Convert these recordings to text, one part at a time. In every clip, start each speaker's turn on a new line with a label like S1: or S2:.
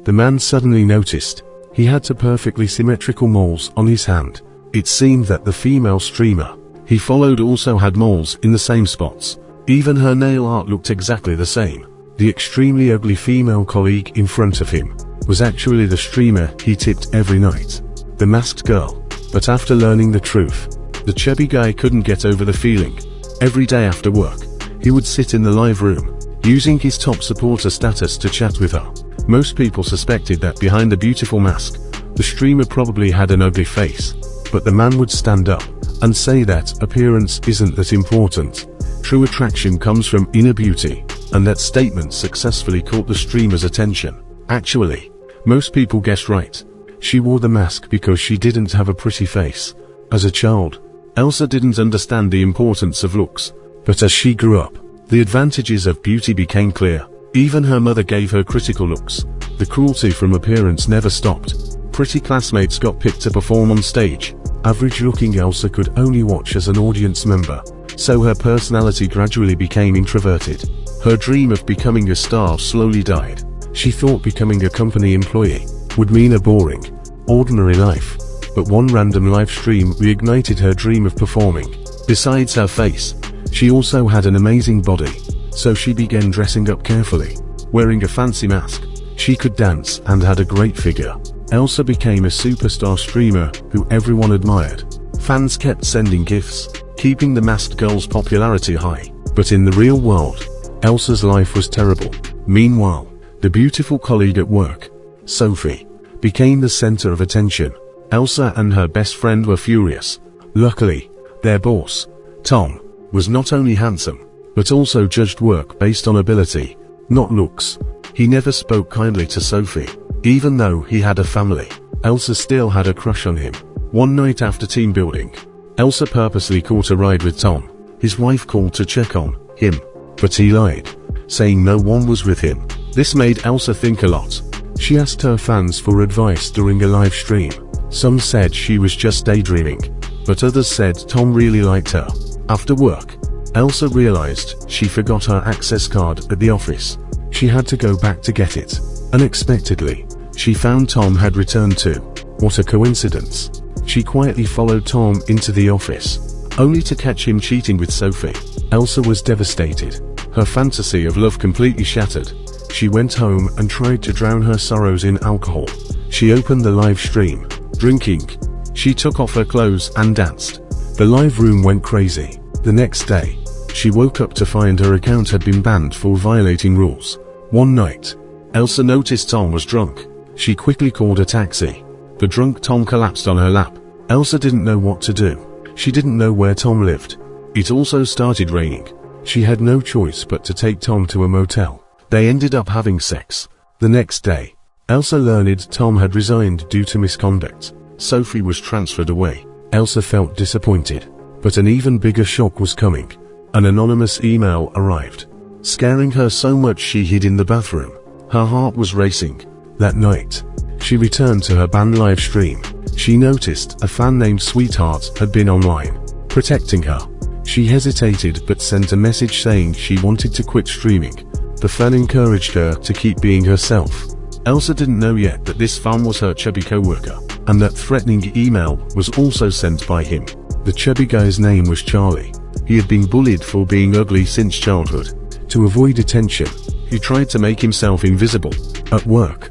S1: The man suddenly noticed he had two perfectly symmetrical moles on his hand. It seemed that the female streamer he followed also had moles in the same spots. Even her nail art looked exactly the same. The extremely ugly female colleague in front of him was actually the streamer he tipped every night, the masked girl. But after learning the truth, the chubby guy couldn't get over the feeling. Every day after work, he would sit in the live room, using his top supporter status to chat with her. Most people suspected that behind the beautiful mask, the streamer probably had an ugly face. But the man would stand up and say that appearance isn't that important. True attraction comes from inner beauty, and that statement successfully caught the streamer's attention. Actually, most people guessed right. She wore the mask because she didn't have a pretty face. As a child, Elsa didn't understand the importance of looks, but as she grew up, the advantages of beauty became clear. Even her mother gave her critical looks. The cruelty from appearance never stopped. Pretty classmates got picked to perform on stage. Average-looking Elsa could only watch as an audience member, so her personality gradually became introverted. Her dream of becoming a star slowly died. She thought becoming a company employee would mean a boring, ordinary life, but one random live stream reignited her dream of performing. Besides her face, she also had an amazing body, so she began dressing up carefully. Wearing a fancy mask, she could dance and had a great figure. Elsa became a superstar streamer who everyone admired. Fans kept sending gifts, keeping the masked girl's popularity high. But in the real world, Elsa's life was terrible. Meanwhile, the beautiful colleague at work, Sophie, became the center of attention. Elsa and her best friend were furious. Luckily, their boss, Tom, was not only handsome, but also judged work based on ability, not looks. He never spoke kindly to Sophie. Even though he had a family, Elsa still had a crush on him. One night after team building, Elsa purposely caught a ride with Tom. His wife called to check on him, but he lied, saying no one was with him. This made Elsa think a lot. She asked her fans for advice during a live stream. Some said she was just daydreaming, but others said Tom really liked her. After work, Elsa realized she forgot her access card at the office. She had to go back to get it. Unexpectedly, she found Tom had returned too. What a coincidence. She quietly followed Tom into the office, only to catch him cheating with Sophie. Elsa was devastated. Her fantasy of love completely shattered. She went home and tried to drown her sorrows in alcohol. She opened the live stream, drinking. She took off her clothes and danced. The live room went crazy. The next day, she woke up to find her account had been banned for violating rules. One night, Elsa noticed Tom was drunk. She quickly called a taxi. The drunk Tom collapsed on her lap. Elsa didn't know what to do. She didn't know where Tom lived. It also started raining. She had no choice but to take Tom to a motel. They ended up having sex. The next day, Elsa learned Tom had resigned due to misconduct. Sophie was transferred away. Elsa felt disappointed, but an even bigger shock was coming. An anonymous email arrived, scaring her so much she hid in the bathroom. Her heart was racing. That night, she returned to her banned live stream. She noticed a fan named Sweetheart had been online, protecting her. She hesitated but sent a message saying she wanted to quit streaming. The fan encouraged her to keep being herself. Elsa didn't know yet that this fan was her chubby coworker, and that threatening email was also sent by him. The chubby guy's name was Charlie. He had been bullied for being ugly since childhood. To avoid attention, he tried to make himself invisible. At work,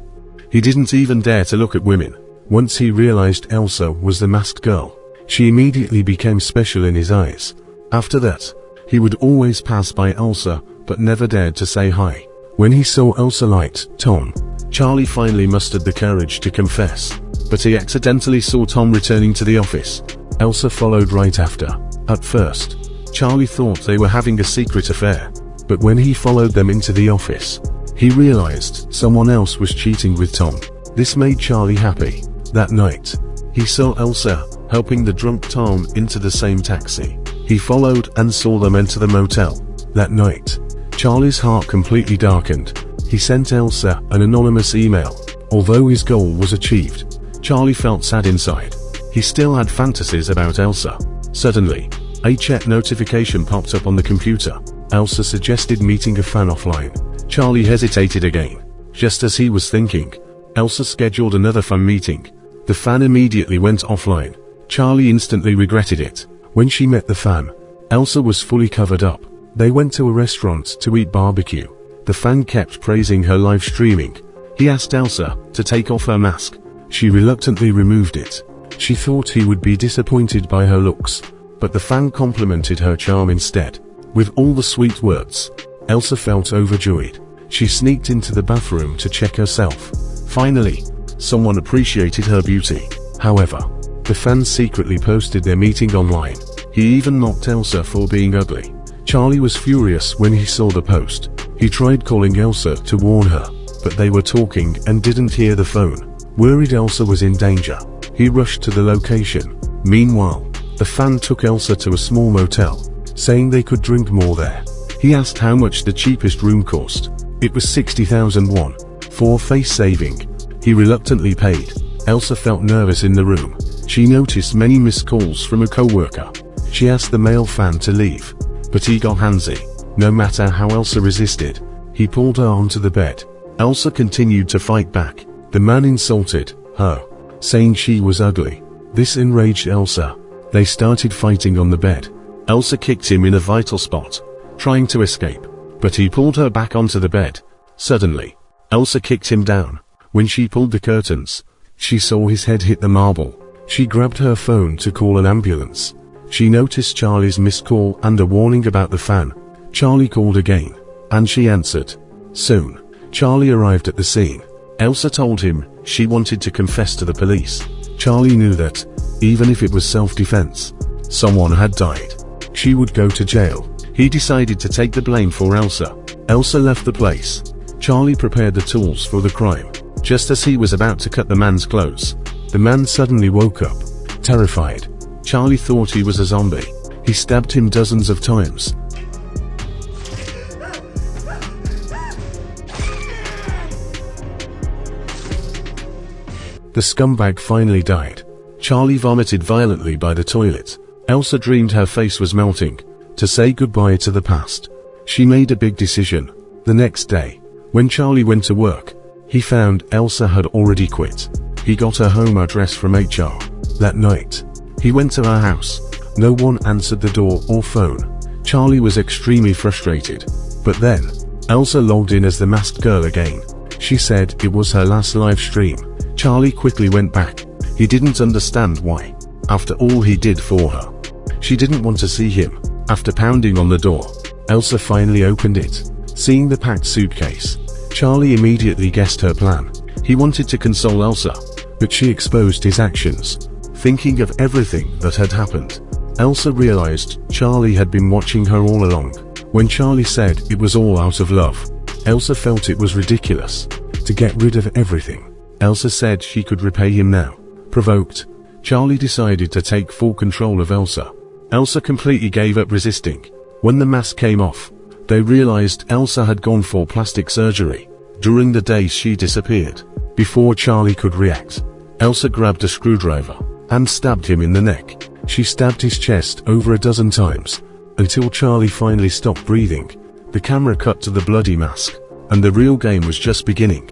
S1: he didn't even dare to look at women. Once he realized Elsa was the masked girl, she immediately became special in his eyes. After that, he would always pass by Elsa, but never dared to say hi. When he saw Elsa liked Tom, Charlie finally mustered the courage to confess. But he accidentally saw Tom returning to the office. Elsa followed right after. At first, Charlie thought they were having a secret affair, but when he followed them into the office, he realized someone else was cheating with Tom. This made Charlie happy. That night, he saw Elsa helping the drunk Tom into the same taxi. He followed and saw them enter the motel. That night, Charlie's heart completely darkened. He sent Elsa an anonymous email. Although his goal was achieved, Charlie felt sad inside. He still had fantasies about Elsa. Suddenly, a chat notification popped up on the computer. Elsa suggested meeting a fan offline. Charlie hesitated again. Just as he was thinking, Elsa scheduled another fan meeting. The fan immediately went offline. Charlie instantly regretted it. When she met the fan, Elsa was fully covered up. They went to a restaurant to eat barbecue. The fan kept praising her live streaming. He asked Elsa to take off her mask. She reluctantly removed it. She thought he would be disappointed by her looks, but the fan complimented her charm instead. With all the sweet words, Elsa felt overjoyed. She sneaked into the bathroom to check herself. Finally, someone appreciated her beauty. However, the fans secretly posted their meeting online. He even mocked Elsa for being ugly. Charlie was furious when he saw the post. He tried calling Elsa to warn her, but they were talking and didn't hear the phone. Worried Elsa was in danger, he rushed to the location. Meanwhile, the fan took Elsa to a small motel, saying they could drink more there. He asked how much the cheapest room cost. It was 60,000 won. For face saving, he reluctantly paid. Elsa felt nervous in the room. She noticed many missed calls from a coworker. She asked the male fan to leave, but he got handsy. No matter how Elsa resisted, he pulled her onto the bed. Elsa continued to fight back. The man insulted her, saying she was ugly. This enraged Elsa. They started fighting on the bed. Elsa kicked him in a vital spot, trying to escape, but he pulled her back onto the bed. Suddenly, Elsa kicked him down. When she pulled the curtains, she saw his head hit the marble. She grabbed her phone to call an ambulance. She noticed Charlie's missed call and a warning about the fan. Charlie called again, and she answered. Soon, Charlie arrived at the scene. Elsa told him she wanted to confess to the police. Charlie knew that, even if it was self-defense, someone had died. She would go to jail. He decided to take the blame for Elsa. Elsa left the place. Charlie prepared the tools for the crime. Just as he was about to cut the man's clothes, the man suddenly woke up, terrified. Charlie thought he was a zombie. He stabbed him dozens of times. The scumbag finally died. Charlie vomited violently by the toilet. Elsa dreamed her face was melting, to say goodbye to the past. She made a big decision. The next day, when Charlie went to work, he found Elsa had already quit. He got her home address from HR. That night, he went to her house. No one answered the door or phone. Charlie was extremely frustrated. But then, Elsa logged in as the masked girl again. She said it was her last live stream. Charlie quickly went back. He didn't understand why. After all he did for her, she didn't want to see him. After pounding on the door, Elsa finally opened it. Seeing the packed suitcase, Charlie immediately guessed her plan. He wanted to console Elsa, but she exposed his actions. Thinking of everything that had happened, Elsa realized Charlie had been watching her all along. When Charlie said it was all out of love, Elsa felt it was ridiculous. To get rid of everything, Elsa said she could repay him now. Provoked, Charlie decided to take full control of Elsa. Elsa completely gave up resisting. When the mask came off, they realized Elsa had gone for plastic surgery. During the day she disappeared. Before Charlie could react, Elsa grabbed a screwdriver and stabbed him in the neck. She stabbed his chest over a dozen times, until Charlie finally stopped breathing. The camera cut to the bloody mask, and the real game was just beginning.